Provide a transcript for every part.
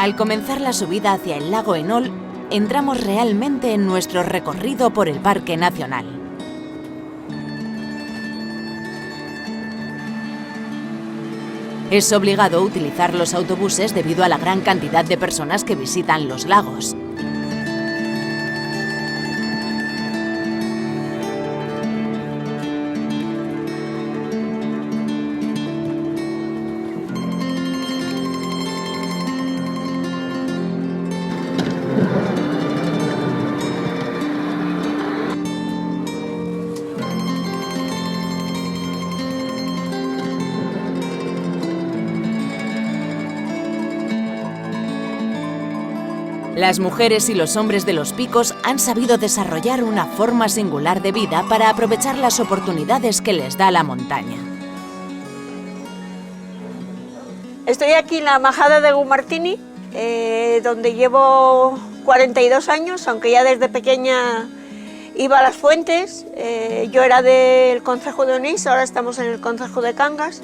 Al comenzar la subida hacia el lago Enol, entramos realmente en nuestro recorrido por el Parque Nacional. Es obligado utilizar los autobuses debido a la gran cantidad de personas que visitan los lagos. Las mujeres y los hombres de los picos han sabido desarrollar una forma singular de vida para aprovechar las oportunidades que les da la montaña. Estoy aquí en la majada de Gumartini, donde llevo 42 años, aunque ya desde pequeña iba a las fuentes. Yo era del concejo de Onís, ahora estamos en el concejo de Cangas.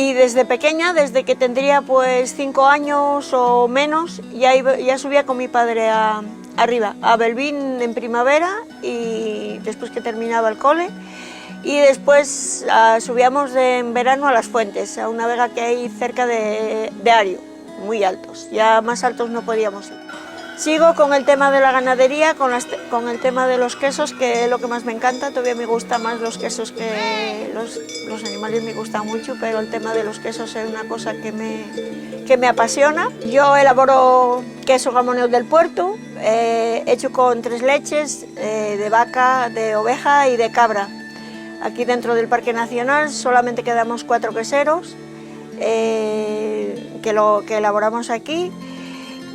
Y desde pequeña, desde que tendría pues 5 años o menos, ya subía con mi padre arriba, a Belvín en primavera y después que terminaba el cole. Y después subíamos en verano a las fuentes, a una vega que hay cerca de Ario, muy altos, ya más altos no podíamos ir. Sigo con el tema de la ganadería, con el tema de los quesos, que es lo que más me encanta. Todavía me gustan más los quesos que los animales, me gustan mucho, pero el tema de los quesos es una cosa que me apasiona. Yo elaboro queso Gamoneo del Puerto, hecho con 3 leches, de vaca, de oveja y de cabra. Aquí dentro del Parque Nacional solamente quedamos 4 queseros que elaboramos aquí.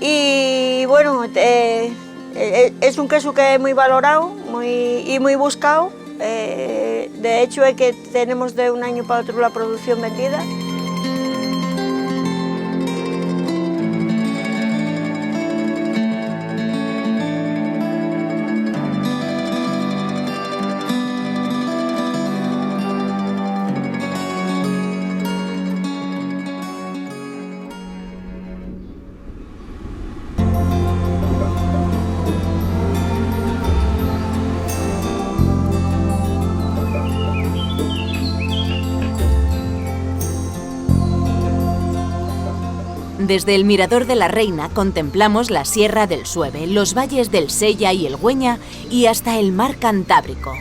Y bueno, es un queso que es muy valorado y muy buscado. De hecho, es que tenemos de un año para otro la producción vendida. Desde el Mirador de la Reina contemplamos la Sierra del Sueve, los valles del Sella y el Güeña y hasta el mar Cantábrico.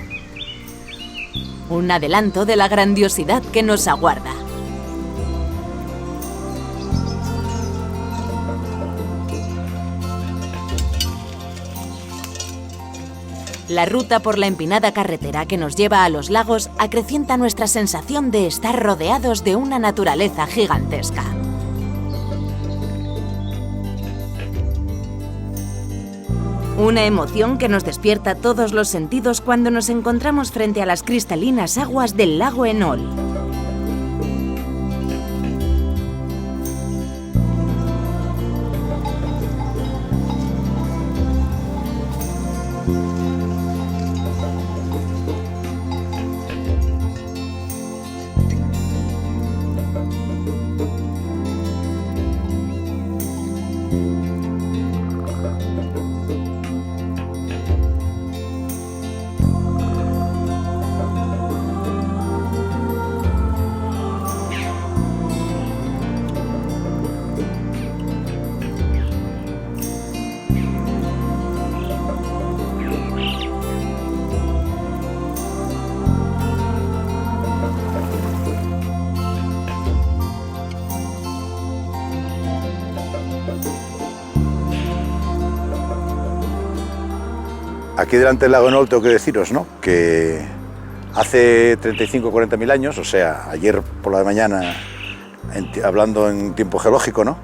Un adelanto de la grandiosidad que nos aguarda. La ruta por la empinada carretera que nos lleva a los lagos acrecienta nuestra sensación de estar rodeados de una naturaleza gigantesca. Una emoción que nos despierta todos los sentidos cuando nos encontramos frente a las cristalinas aguas del lago Enol. Aquí delante del lago Enol tengo que deciros, ¿no?, que hace 35 o 40.000 años, o sea, ayer por la mañana, hablando en tiempo geológico, ¿no?,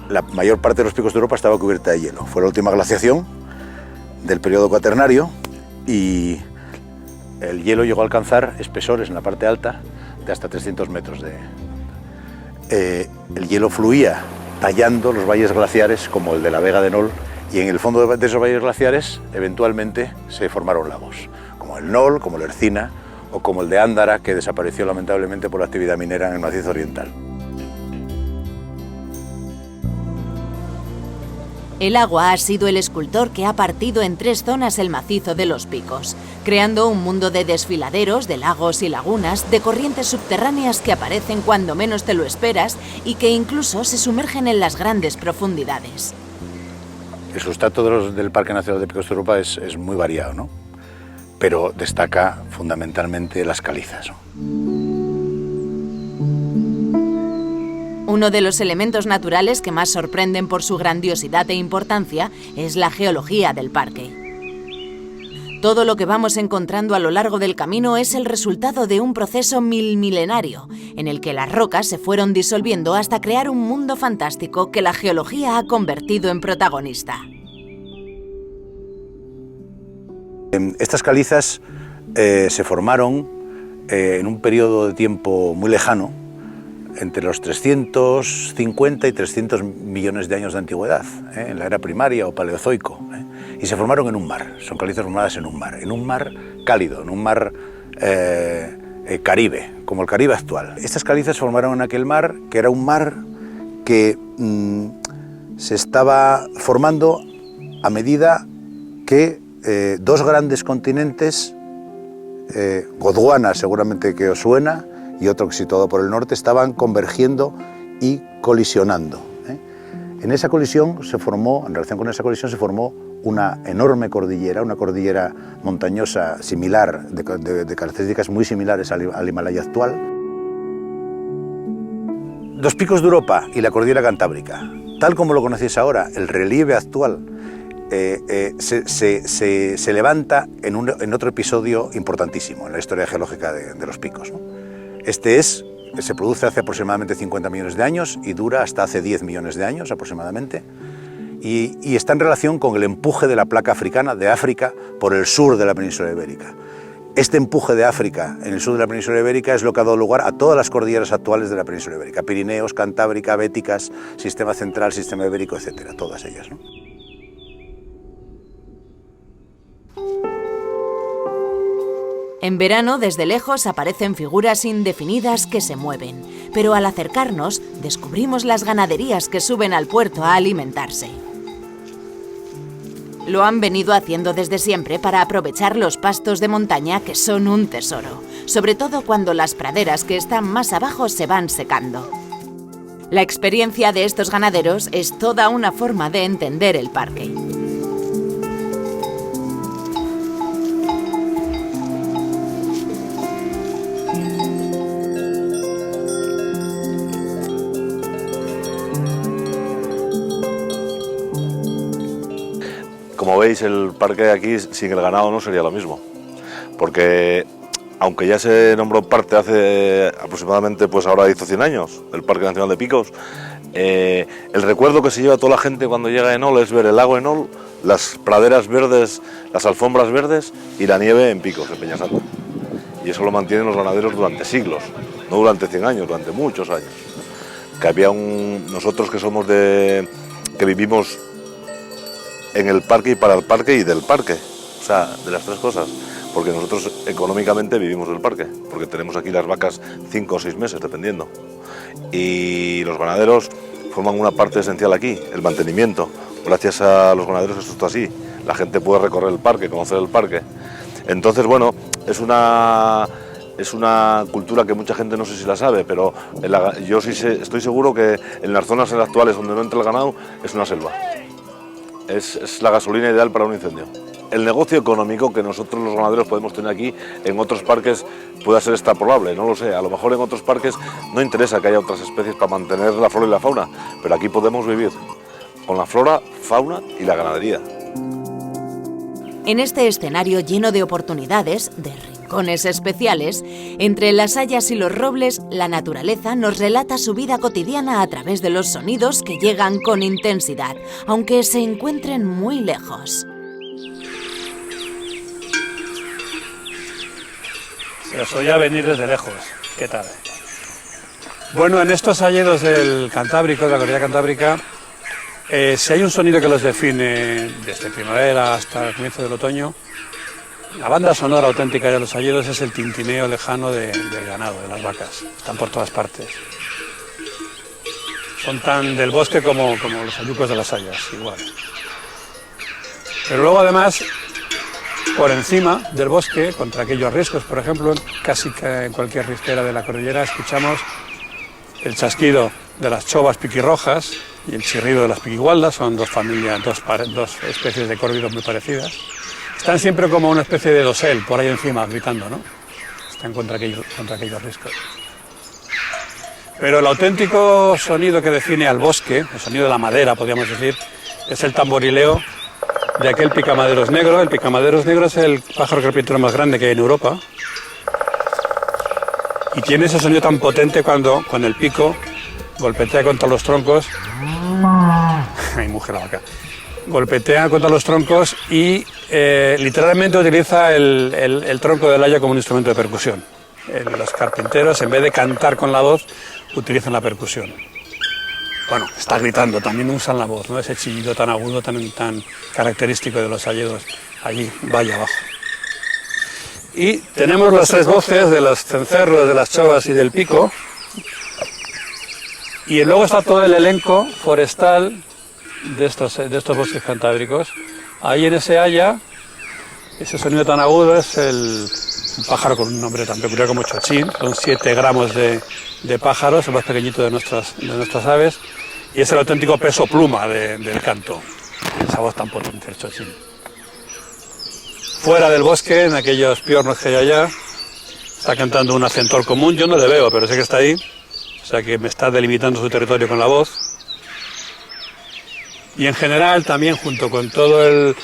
la mayor parte de los picos de Europa estaba cubierta de hielo. Fue la última glaciación del periodo cuaternario y el hielo llegó a alcanzar espesores en la parte alta de hasta 300 metros. El hielo fluía tallando los valles glaciares como el de la Vega de Enol, y en el fondo de esos valles glaciares eventualmente se formaron lagos, como el Nol, como el Ercina o como el de Ándara, que desapareció lamentablemente por la actividad minera en el macizo oriental. El agua ha sido el escultor que ha partido en 3 zonas el macizo de los Picos, creando un mundo de desfiladeros, de lagos y lagunas, de corrientes subterráneas que aparecen cuando menos te lo esperas y que incluso se sumergen en las grandes profundidades. El sustrato del Parque Nacional de Picos de Europa es muy variado, ¿no? Pero destaca fundamentalmente las calizas, ¿no? Uno de los elementos naturales que más sorprenden por su grandiosidad e importancia es la geología del parque. Todo lo que vamos encontrando a lo largo del camino es el resultado de un proceso milenario, en el que las rocas se fueron disolviendo hasta crear un mundo fantástico que la geología ha convertido en protagonista. Estas calizas se formaron en un periodo de tiempo muy lejano, entre los 350 y 300 millones de años de antigüedad, en la era primaria o paleozoico, y se formaron en un mar. Son calizas formadas en un mar cálido, en un mar Caribe, como el Caribe actual. Estas calizas se formaron en aquel mar, que era un mar que se estaba formando a medida que 2 grandes continentes, Gondwana seguramente que os suena, y otro situado por el norte, estaban convergiendo y colisionando. En esa colisión se formó, en relación con esa colisión, se formó una enorme cordillera, una cordillera montañosa similar, de características muy similares al Himalaya actual. Los Picos de Europa y la cordillera Cantábrica, tal como lo conocéis ahora, el relieve actual se levanta en otro episodio importantísimo en la historia geológica de los picos, ¿no? Se produce hace aproximadamente 50 millones de años y dura hasta hace 10 millones de años aproximadamente, y está en relación con el empuje de la placa africana de África por el sur de la península ibérica. Este empuje de África en el sur de la península ibérica es lo que ha dado lugar a todas las cordilleras actuales de la península ibérica: Pirineos, Cantábrica, Béticas, Sistema Central, Sistema Ibérico, etcétera, todas ellas, ¿no? En verano, desde lejos, aparecen figuras indefinidas que se mueven, pero al acercarnos, descubrimos las ganaderías que suben al puerto a alimentarse. Lo han venido haciendo desde siempre para aprovechar los pastos de montaña, que son un tesoro, sobre todo cuando las praderas que están más abajo se van secando. La experiencia de estos ganaderos es toda una forma de entender el parque. Como veis, el parque de aquí sin el ganado no sería lo mismo, porque aunque ya se nombró parte hace aproximadamente, pues ahora hizo 100 años, el Parque Nacional de Picos, el recuerdo que se lleva toda la gente cuando llega a Enol es ver el lago Enol, las praderas verdes, las alfombras verdes y la nieve en Picos, en Peñasanta. Y eso lo mantienen los ganaderos durante siglos, no durante 100 años, durante muchos años. Que había nosotros que somos que vivimos en el parque y para el parque y del parque, o sea, de las 3 cosas, porque nosotros económicamente vivimos del parque, porque tenemos aquí las vacas 5 o 6 meses, dependiendo, y los ganaderos forman una parte esencial aquí, el mantenimiento. Gracias a los ganaderos esto está así, la gente puede recorrer el parque, conocer el parque. Entonces, bueno, es una cultura que mucha gente no sé si la sabe, pero yo sí estoy seguro que en las zonas actuales donde no entra el ganado es una selva. Es la gasolina ideal para un incendio. El negocio económico que nosotros los ganaderos podemos tener aquí, en otros parques pueda ser extrapolable, no lo sé. A lo mejor en otros parques no interesa que haya otras especies para mantener la flora y la fauna, pero aquí podemos vivir con la flora, fauna y la ganadería. En este escenario lleno de oportunidades, de rincones especiales, entre las hayas y los robles, la naturaleza nos relata su vida cotidiana a través de los sonidos que llegan con intensidad, aunque se encuentren muy lejos. Se os oye venir desde lejos. ¿Qué tal? Bueno, en estos hayedos del Cantábrico, de la cordillera Cantábrica, si hay un sonido que los define desde primavera hasta el comienzo del otoño, la banda sonora auténtica de los hayedos es el tintineo lejano del ganado, de las vacas. Están por todas partes. Son tan del bosque como los ayucos de las hayas, igual. Pero luego además, por encima del bosque, contra aquellos riscos, por ejemplo, casi que en cualquier risquera de la cordillera escuchamos el chasquido de las chovas piquirrojas y el chirrido de las piquigualdas. Son dos especies de córvidos muy parecidas. Están siempre como una especie de dosel por ahí encima, gritando, ¿no? Están contra aquellos riscos. Pero el auténtico sonido que define al bosque, el sonido de la madera, podríamos decir, es el tamborileo de aquel picamaderos negro. El picamaderos negro es el pájaro carpintero más grande que hay en Europa. Y tiene ese sonido tan potente cuando con el pico golpetea contra los troncos. Ay, mujer la vaca. Golpetea contra los troncos y literalmente utiliza el tronco del haya como un instrumento de percusión. Los carpinteros, en vez de cantar con la voz, utilizan la percusión. Bueno, está gritando, también usan la voz, ¿no? Ese chillido tan agudo, tan característico de los hayedos allí, valle abajo. Y tenemos las tres voces de los cencerros, de las chovas y del pico. Y luego está todo el elenco forestal de estos bosques cantábricos. Ahí en ese haya, ese sonido tan agudo es un pájaro con un nombre tan peculiar como chochín. Son 7 gramos de pájaros, el más pequeñito de nuestras aves. Y es el auténtico peso pluma del canto. Esa voz tan potente, el chochín. Fuera del bosque, en aquellos piornos que hay allá, está cantando un acentor común. Yo no le veo, pero sé que está ahí. O sea que me está delimitando su territorio con la voz. Y en general, también junto con todo el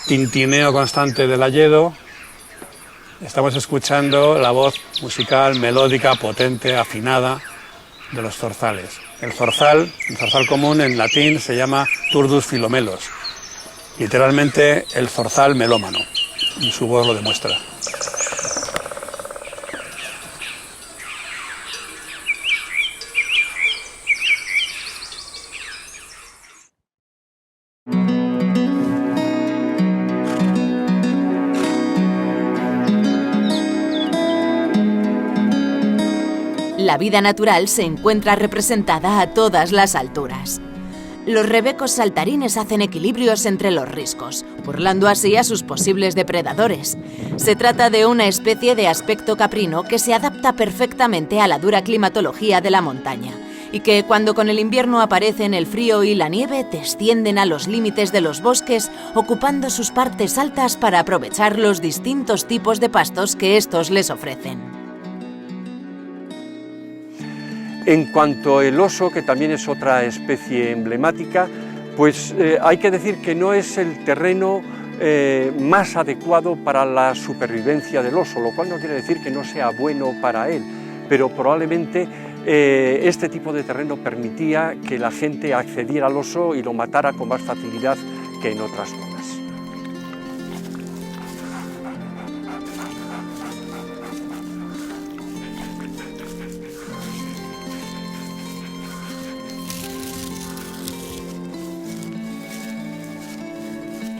tintineo constante del hayedo, estamos escuchando la voz musical, melódica, potente, afinada de los zorzales. El zorzal común en latín se llama Turdus filomelos, literalmente el zorzal melómano, y su voz lo demuestra. La vida natural se encuentra representada a todas las alturas. Los rebecos saltarines hacen equilibrios entre los riscos, burlando así a sus posibles depredadores. Se trata de una especie de aspecto caprino que se adapta perfectamente a la dura climatología de la montaña y que, cuando con el invierno aparecen el frío y la nieve, descienden a los límites de los bosques, ocupando sus partes altas para aprovechar los distintos tipos de pastos que estos les ofrecen. En cuanto al oso, que también es otra especie emblemática, pues hay que decir que no es el terreno más adecuado para la supervivencia del oso, lo cual no quiere decir que no sea bueno para él, pero probablemente este tipo de terreno permitía que la gente accediera al oso y lo matara con más facilidad que en otras zonas.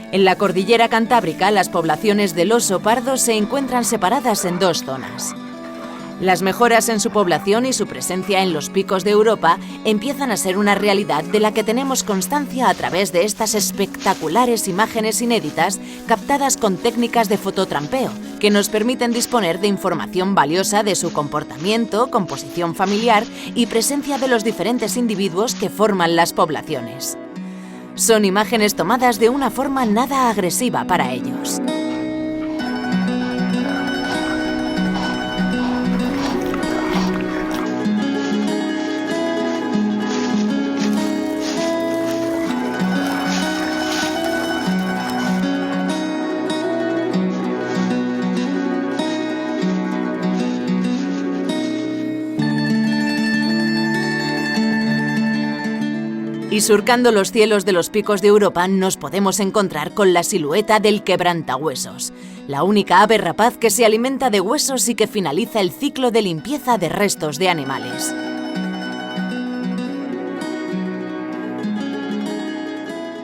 En la cordillera cantábrica, las poblaciones del oso pardo se encuentran separadas en 2 zonas. Las mejoras en su población y su presencia en los picos de Europa empiezan a ser una realidad de la que tenemos constancia a través de estas espectaculares imágenes inéditas captadas con técnicas de fototrampeo, que nos permiten disponer de información valiosa de su comportamiento, composición familiar y presencia de los diferentes individuos que forman las poblaciones. Son imágenes tomadas de una forma nada agresiva para ellos. Y surcando los cielos de los picos de Europa nos podemos encontrar con la silueta del quebrantahuesos, la única ave rapaz que se alimenta de huesos y que finaliza el ciclo de limpieza de restos de animales.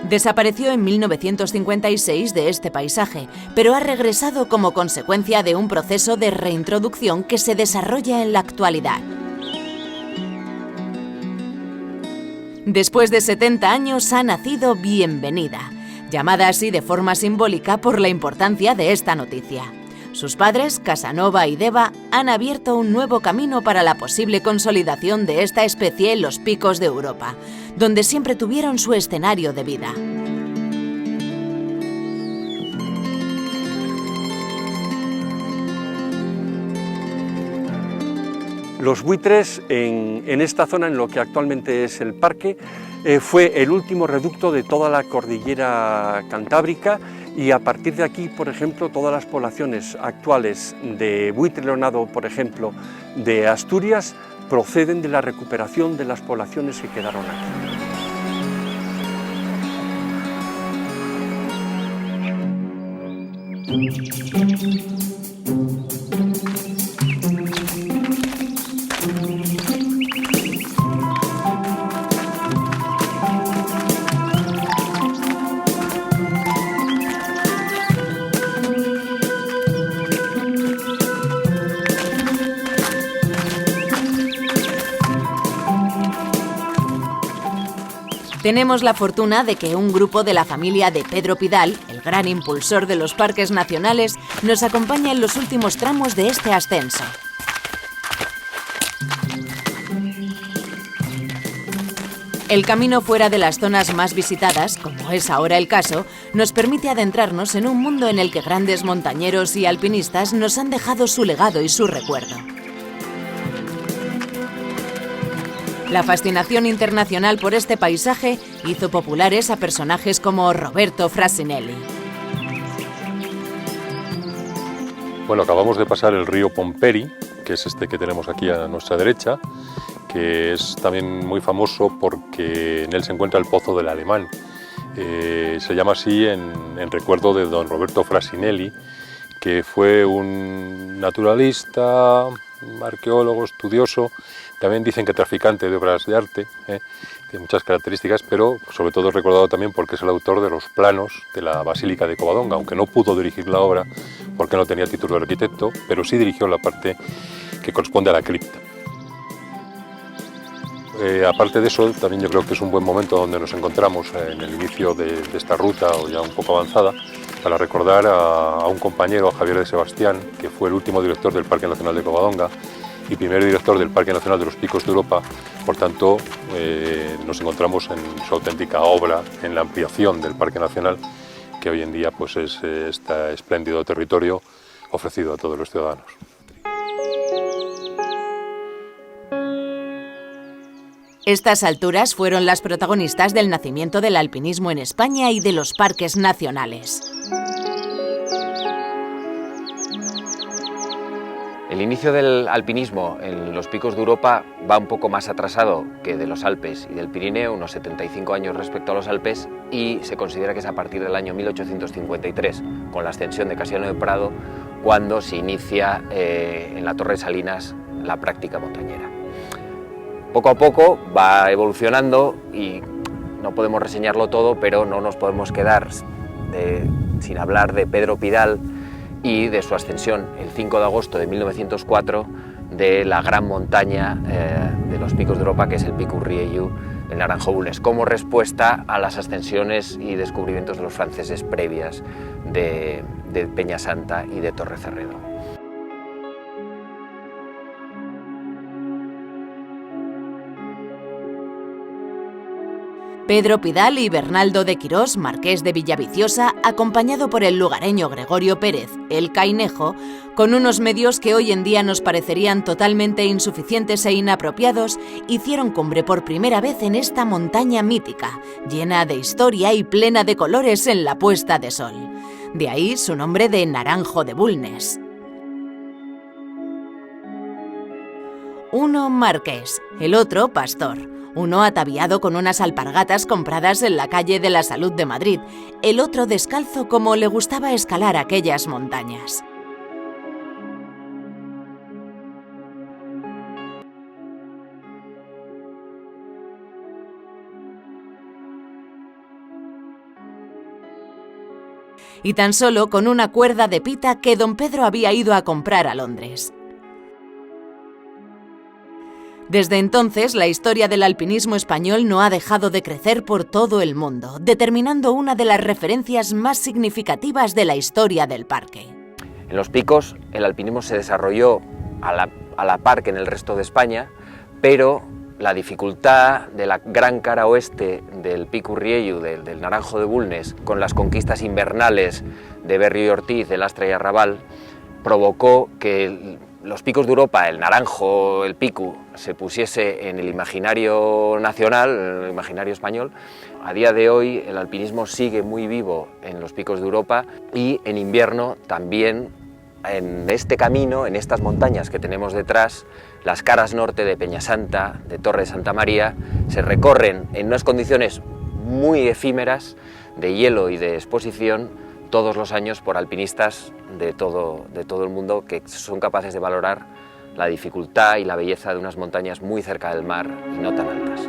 Desapareció en 1956 de este paisaje, pero ha regresado como consecuencia de un proceso de reintroducción que se desarrolla en la actualidad. Después de 70 años ha nacido Bienvenida, llamada así de forma simbólica por la importancia de esta noticia. Sus padres, Casanova y Deva, han abierto un nuevo camino para la posible consolidación de esta especie en los picos de Europa, donde siempre tuvieron su escenario de vida. Los buitres en esta zona, en lo que actualmente es el parque, fue el último reducto de toda la cordillera cantábrica y a partir de aquí, por ejemplo, todas las poblaciones actuales de buitre leonado, por ejemplo, de Asturias, proceden de la recuperación de las poblaciones que quedaron aquí. Tenemos la fortuna de que un grupo de la familia de Pedro Pidal, el gran impulsor de los parques nacionales, nos acompaña en los últimos tramos de este ascenso. El camino fuera de las zonas más visitadas, como es ahora el caso, nos permite adentrarnos en un mundo en el que grandes montañeros y alpinistas nos han dejado su legado y su recuerdo. La fascinación internacional por este paisaje hizo populares a personajes como Roberto Frassinelli. Bueno, acabamos de pasar el río Pomperi, que es este que tenemos aquí a nuestra derecha, que es también muy famoso porque en él se encuentra el Pozo del Alemán. Se llama así en recuerdo de don Roberto Frassinelli, que fue un naturalista, arqueólogo, estudioso. También dicen que traficante de obras de arte, tiene muchas características, pero sobre todo es recordado también porque es el autor de los planos de la Basílica de Covadonga, aunque no pudo dirigir la obra porque no tenía título de arquitecto, pero sí dirigió la parte que corresponde a la cripta. Aparte de eso, también yo creo que es un buen momento donde nos encontramos en el inicio de esta ruta, o ya un poco avanzada, para recordar a un compañero, a Javier de Sebastián, que fue el último director del Parque Nacional de Covadonga y primer director del Parque Nacional de los Picos de Europa. Por tanto, nos encontramos en su auténtica obra, en la ampliación del Parque Nacional, que hoy en día pues, es este espléndido territorio ofrecido a todos los ciudadanos. Estas alturas fueron las protagonistas del nacimiento del alpinismo en España y de los parques nacionales. El inicio del alpinismo en los picos de Europa va un poco más atrasado que de los Alpes y del Pirineo, unos 75 años respecto a los Alpes, y se considera que es a partir del año 1853, con la ascensión de Casiano de Prado, cuando se inicia en la Torre de Salinas la práctica montañera. Poco a poco va evolucionando y no podemos reseñarlo todo, pero no nos podemos quedar sin hablar de Pedro Pidal y de su ascensión el 5 de agosto de 1904 de la gran montaña de los picos de Europa, que es el Pic Urriellu, el Naranjo Bulnes, como respuesta a las ascensiones y descubrimientos de los franceses previas de Peñasanta y de Torrecerredo. Pedro Pidal y Bernaldo de Quirós, marqués de Villaviciosa, acompañado por el lugareño Gregorio Pérez, el Cainejo, con unos medios que hoy en día nos parecerían totalmente insuficientes e inapropiados, hicieron cumbre por primera vez en esta montaña mítica, llena de historia y plena de colores en la puesta de sol. De ahí su nombre de Naranjo de Bulnes. Uno marqués, el otro pastor. Uno ataviado con unas alpargatas compradas en la calle de la Salud de Madrid, el otro descalzo como le gustaba escalar aquellas montañas. Y tan solo con una cuerda de pita que don Pedro había ido a comprar a Londres. Desde entonces, la historia del alpinismo español no ha dejado de crecer por todo el mundo, determinando una de las referencias más significativas de la historia del parque. En Los Picos, el alpinismo se desarrolló a la par que en el resto de España, pero la dificultad de la gran cara oeste del Pico Riellu, del Naranjo de Bulnes, con las conquistas invernales de Berrio y Ortiz, de Lastra y Arrabal, provocó que los picos de Europa, el Naranjo, el Pico, se pusiese en el imaginario nacional, en el imaginario español. A día de hoy el alpinismo sigue muy vivo en los picos de Europa y en invierno también en este camino, en estas montañas que tenemos detrás, las caras norte de Peñasanta, de Torre de Santa María, se recorren en unas condiciones muy efímeras de hielo y de exposición todos los años por alpinistas de todo el mundo que son capaces de valorar la dificultad y la belleza de unas montañas muy cerca del mar y no tan altas.